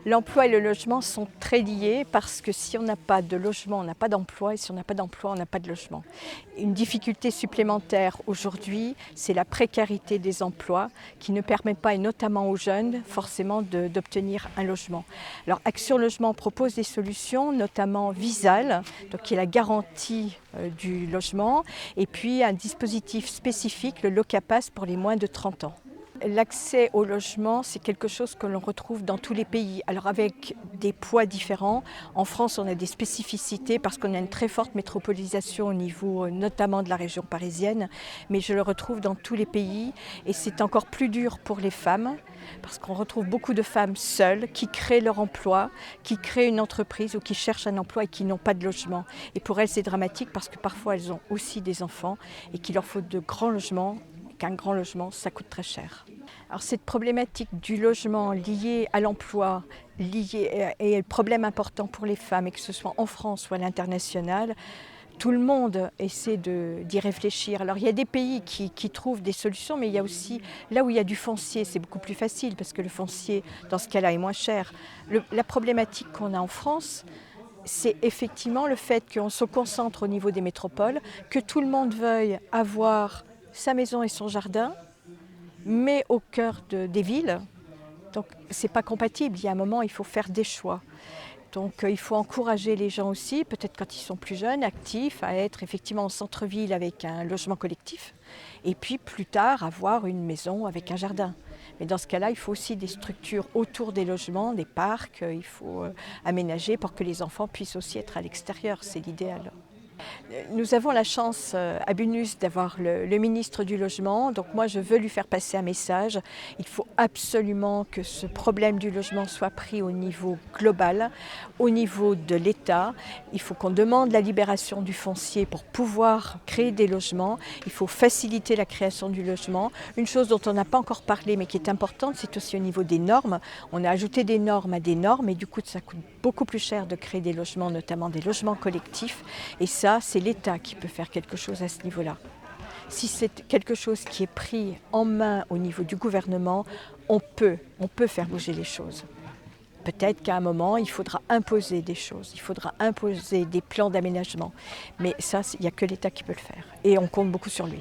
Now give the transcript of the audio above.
L'emploi et le logement sont très liés parce que si on n'a pas de logement, on n'a pas d'emploi et si on n'a pas d'emploi, on n'a pas de logement. Une difficulté supplémentaire aujourd'hui, c'est la précarité des emplois qui ne permet pas, et notamment aux jeunes, forcément d'obtenir un logement. Alors Action Logement propose des solutions, notamment Visal, donc qui est la garantie du logement, et puis un dispositif spécifique, le Locapass pour les moins de 30 ans. L'accès au logement, c'est quelque chose que l'on retrouve dans tous les pays, alors avec des poids différents. En France, on a des spécificités parce qu'on a une très forte métropolisation au niveau notamment de la région parisienne, mais je le retrouve dans tous les pays et c'est encore plus dur pour les femmes parce qu'on retrouve beaucoup de femmes seules qui créent leur emploi, qui créent une entreprise ou qui cherchent un emploi et qui n'ont pas de logement. Et pour elles, c'est dramatique parce que parfois, elles ont aussi des enfants et qu'il leur faut de grands logements. Qu'un grand logement, ça coûte très cher. Alors cette problématique du logement liée à l'emploi est un problème important pour les femmes, et que ce soit en France ou à l'international, tout le monde essaie d'y réfléchir. Alors il y a des pays qui trouvent des solutions, mais il y a aussi là où il y a du foncier, c'est beaucoup plus facile parce que le foncier, dans ce cas-là, est moins cher. La problématique qu'on a en France, c'est effectivement le fait qu'on se concentre au niveau des métropoles, que tout le monde veuille avoir sa maison et son jardin, mais au cœur des villes. Donc c'est pas compatible, il y a un moment il faut faire des choix. Donc il faut encourager les gens aussi, peut-être quand ils sont plus jeunes, actifs, à être effectivement en centre-ville avec un logement collectif, et puis plus tard avoir une maison avec un jardin. Mais dans ce cas-là, il faut aussi des structures autour des logements, des parcs, il faut aménager pour que les enfants puissent aussi être à l'extérieur, c'est l'idéal. Nous avons la chance à Bunus d'avoir le ministre du Logement, donc moi je veux lui faire passer un message. Il faut absolument que ce problème du logement soit pris au niveau global, au niveau de l'État. Il faut qu'on demande la libération du foncier pour pouvoir créer des logements. Il faut faciliter la création du logement. Une chose dont on n'a pas encore parlé mais qui est importante, c'est aussi au niveau des normes. On a ajouté des normes à des normes et du coup ça coûte beaucoup plus cher de créer des logements, notamment des logements collectifs. Et ça, c'est l'État qui peut faire quelque chose à ce niveau-là. Si c'est quelque chose qui est pris en main au niveau du gouvernement, on peut faire bouger les choses. Peut-être qu'à un moment, il faudra imposer des choses, il faudra imposer des plans d'aménagement. Mais ça, il n'y a que l'État qui peut le faire. Et on compte beaucoup sur lui.